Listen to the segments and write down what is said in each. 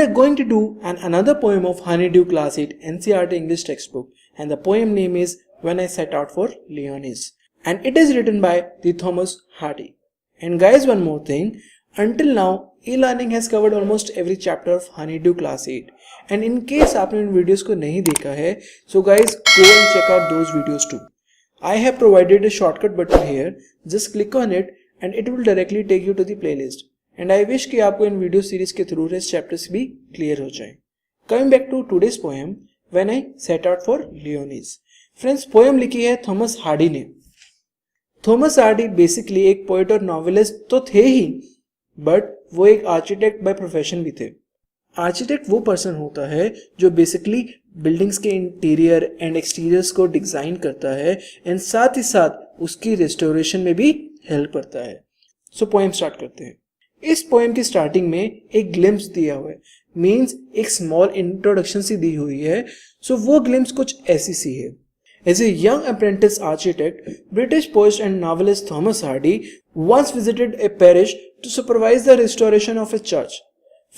We are going to do another poem of Honeydew Class 8 NCERT English textbook, and the poem name is When I Set Out for Leonese, and it is written by the Thomas Hardy. And guys, one more thing, until now e-learning has covered almost every chapter of Honeydew Class 8, and in case आपने इन videos को नहीं देखा है, so guys go and check out those videos too. I have provided a shortcut button here, just click on it and it will directly take you to the playlist. And I wish कि आपको इन video series के through rest chapters भी clear हो जाए. Coming back to today's poem, When I Set Out for Leonese. Friends, poem लिखी है Thomas Hardy ने. Thomas Hardy basically एक पोएट और नॉवेलिस्ट तो थे ही, बट वो एक आर्किटेक्ट बाय प्रोफेशन भी थे. आर्किटेक्ट वो पर्सन होता है जो बेसिकली बिल्डिंग्स के इंटीरियर एंड एक्सटीरियर्स को डिजाइन करता है एंड साथ ही साथ उसकी रेस्टोरेशन में भी हेल्प करता है. सो पोएम स्टार्ट करते हैं. इस पोएम की स्टार्टिंग में एक ग्लिम्स दिया हुआ है, मीन्स एक स्मॉल इंट्रोडक्शन सी दी हुई है. सो वो ग्लिम्स कुछ ऐसी सी है. As a young apprentice architect, British poet and novelist Thomas Hardy once visited a parish to supervise the restoration of a church.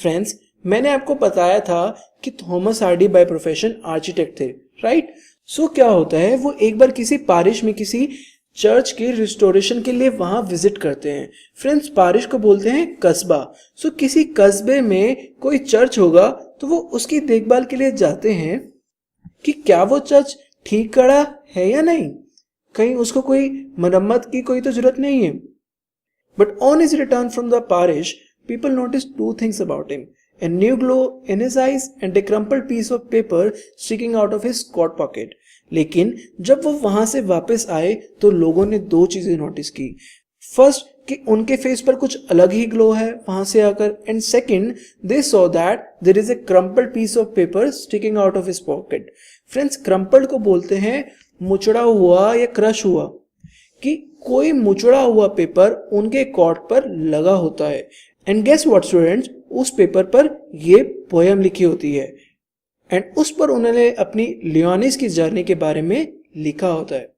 Friends, मैंने आपको बताया था कि Thomas Hardy by profession architect थे, राइट? सो क्या होता है, वो एक बार किसी पारिश में किसी चर्च के रिस्टोरेशन के लिए वहां विजिट करते हैं. फ्रेंड्स, पारिश को बोलते हैं कस्बा. सो किसी कस्बे में कोई चर्च होगा तो वो उसकी देखभाल के लिए जाते हैं कि क्या वो चर्च ठीक खड़ा है या नहीं, कहीं उसको कोई मरम्मत की कोई तो जरूरत नहीं है. But on his return from the parish, people notice two things about him: a new glow in his eyes and a crumpled piece of paper sticking out of his coat pocket. लेकिन जब वो वहां से वापस आए तो लोगों ने दो चीजें नोटिस की. फर्स्ट, कि उनके फेस पर कुछ अलग ही ग्लो है वहां से आकर, and second, they saw that there is a crumpled piece of paper sticking out of his pocket. Friends, crumpled को बोलते हैं मुचड़ा हुआ या क्रश हुआ, कि कोई मुचड़ा हुआ पेपर उनके कॉट पर लगा होता है. एंड गेस व्हाट स्टूडेंट्स, उस पेपर पर ये पोएम लिखी होती है एंड उस पर उन्होंने अपनी लियोनीज की जर्नी के बारे में लिखा होता है.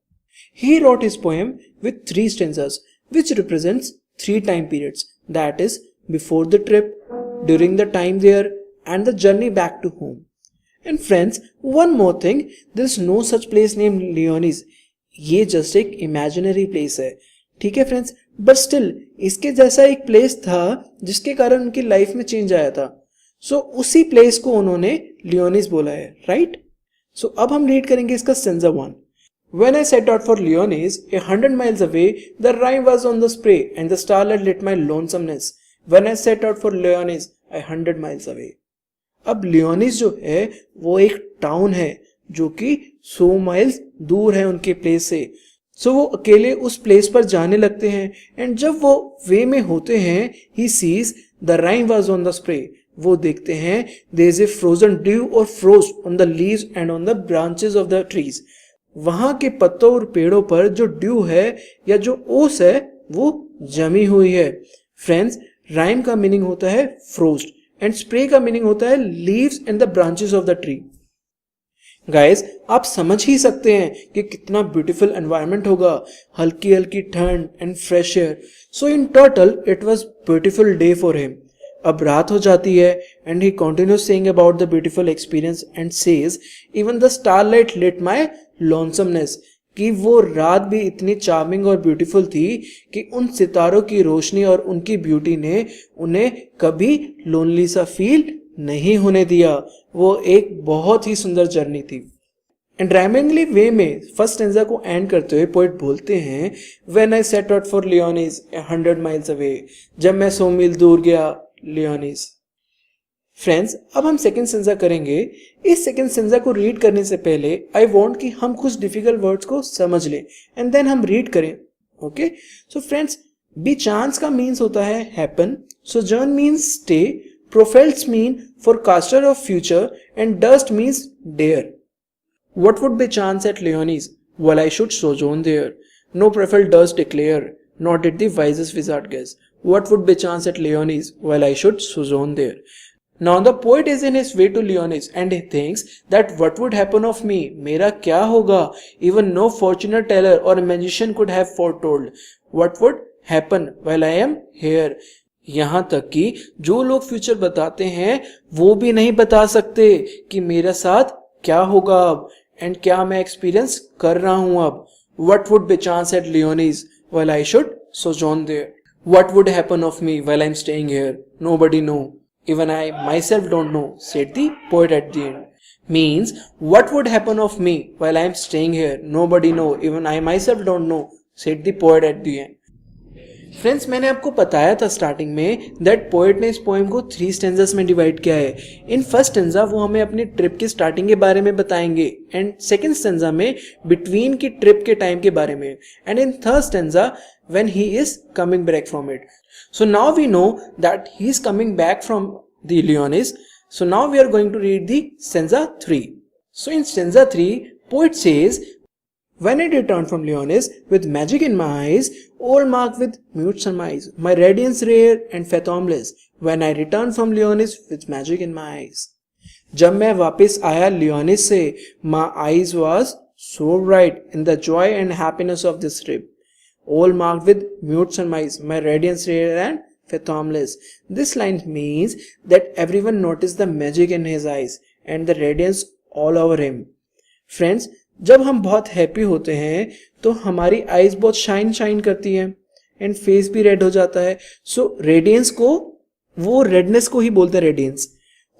He wrote his poem with 3 stanzas which represents 3 time periods, that is before the trip, during the time there and the journey back to home. And friends, one more thing, there is no such place named Leonese. ये just एक imaginary place है, ठीक है friends, but still इसके जैसा एक place था जिसके कारण उनकी लाइफ में चेंज आया था. सो उसी प्लेस को उन्होंने लियोनीज बोला है, राइट? सो अब हम रीड करेंगे इसका stanza 1. When I set out for Leonese, 100 miles away, the rhyme was on the spray and the starlight lit my lonesomeness. When I set out for Leonese, 100 miles away. अब लियोनीज जो है वो एक town है जो कि 100 माइल्स दूर है उनके प्लेस से. सो वो अकेले उस प्लेस पर जाने लगते हैं एंड जब वो वे में होते हैं, he sees the rain was on the spray. वो देखते हैं there is a frozen dew or frost on the leaves and on the branches of the trees. वहां के पत्तों और पेड़ों पर जो ड्यू है या जो ओस है वो जमी हुई है. फ्रेंड्स, राइम का मीनिंग होता है फ्रोस्ट एंड स्प्रे का मीनिंग होता है leaves and the branches of the tree. Guys, आप समझ ही सकते हैं कि कितना ब्यूटीफुल एनवायरनमेंट होगा, हल्की हल्की ठंड and fresh air. So in total it was beautiful day for him. अब रात हो जाती है and he continues saying about the beautiful experience and says even the starlight lit my lonesomeness, कि वो रात भी इतनी चार्मिंग और ब्यूटीफुल थी कि उन सितारों की रोशनी और उनकी ब्यूटी ने उन्हें कभी लोनली सा फील नहीं होने दिया. वो एक बहुत ही सुंदर जर्नी थी. एंड राइमिंगली वे में फर्स्ट स्टेंजा को एंड करते हुए पोएट बोलते हैं when I set out for Lyonnesse 100 miles away, जब मैं 100 मील दूर गया लियोनीज. फ्रेंड्स, अब हम सेकंड स्टेंजा करेंगे. इस सेकंड स्टेंजा को रीड करने से पहले आई वांट कि हम कुछ डिफिकल्ट वर्ड्स को समझ लें एंड देन हम रीड करें. Okay, so friends, by chance का मीन्स होता है happen, sojourn means stay, prophets mean forecaster of future and durst means dare. What would be chance at Leonese? Well, I should sojourn there. No profel does declare, nor did the wisest wizard guess. What would be chance at Leonese? Well, I should sojourn there. Now the poet is in his way to Leonese and he thinks that what would happen of me? मेरा क्या होगा? Even no fortune teller or magician could have foretold. What would happen while I am here? यहाँ तक कि जो लोग future बताते हैं वो भी नहीं बता सकते कि मेरे साथ क्या होगा अब एंड क्या मैं एक्सपीरियंस कर रहा हूं अब. What would be chance at Leonis while I should sojourn there? What would happen of me while I'm staying here? Nobody know. Even I myself don't know, said the poet at the end. Means, what would happen of me while I'm staying here? Nobody know. Even I myself don't know, said the poet at the end. Friends, मैंने आपको बताया था starting में that poet ने इस poem को 3 stanzas में divide किया है. इन फर्स्ट स्टेंजा वो हमें अपनी ट्रिप की स्टार्टिंग के बारे में बताएंगे एंड सेकंड स्टेंजा में बिटवीन की ट्रिप के टाइम के बारे में and in third stanza when he is coming back from it. So now we know that he is coming back from the Leonis. So now we are going to read the stanza 3. So in stanza 3 poet says, when I returned from Leonis with magic in my eyes, all marked with mute surmise, my radiance rare and fathomless. When I returned from Leonis with magic in my eyes. जब मैं वापस आया लियोनिस से, my eyes was so bright in the joy and happiness of this trip, all marked with mute surmise, my radiance rare and fathomless. This line means that everyone noticed the magic in his eyes and the radiance all over him. Friends, जब हम बहुत happy होते हैं तो हमारी eyes बहुत shine करती है एंड फेस भी रेड हो जाता है. सो रेडियंस को, वो रेडनेस को ही बोलते हैं रेडियंस.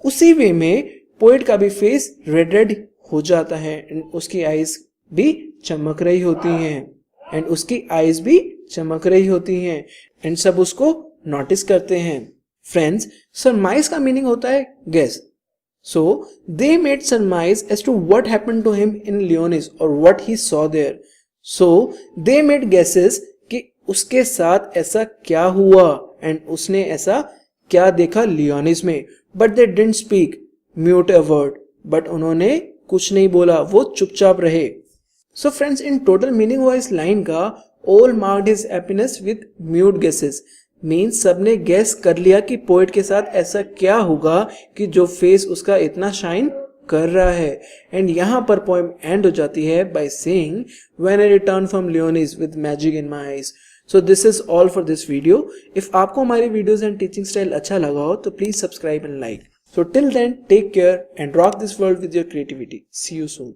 उसी वे में पोएट का भी फेस रेड हो जाता है एंड उसकी आईज भी चमक रही होती हैं एंड सब उसको नोटिस करते हैं. फ्रेंड्स, सरमाइज का मीनिंग होता है guess. So they made surmise as to what happened to him in Leonis or what he saw there. So they made guesses कि उसके साथ ऐसा क्या हुआ and उसने ऐसा क्या देखा लियोनिस में. But they didn't speak, mute a word. But उन्होंने कुछ नहीं बोला, वो चुपचाप रहे. So friends, in total meaning हुआ इस लाइन का all marked his happiness with mute guesses. Means सबने गैस कर लिया कि पोएट के साथ ऐसा क्या होगा कि जो फेस उसका इतना शाइन कर रहा है. एंड यहाँ पर पोएम एंड हो जाती है by saying, when I return from लियोनिस with magic in my eyes. So this is all for this video. If आपको हमारी वीडियोस एंड टीचिंग स्टाइल अच्छा लगा हो तो please subscribe and like. So till then, take care and rock this world with your creativity. See you soon.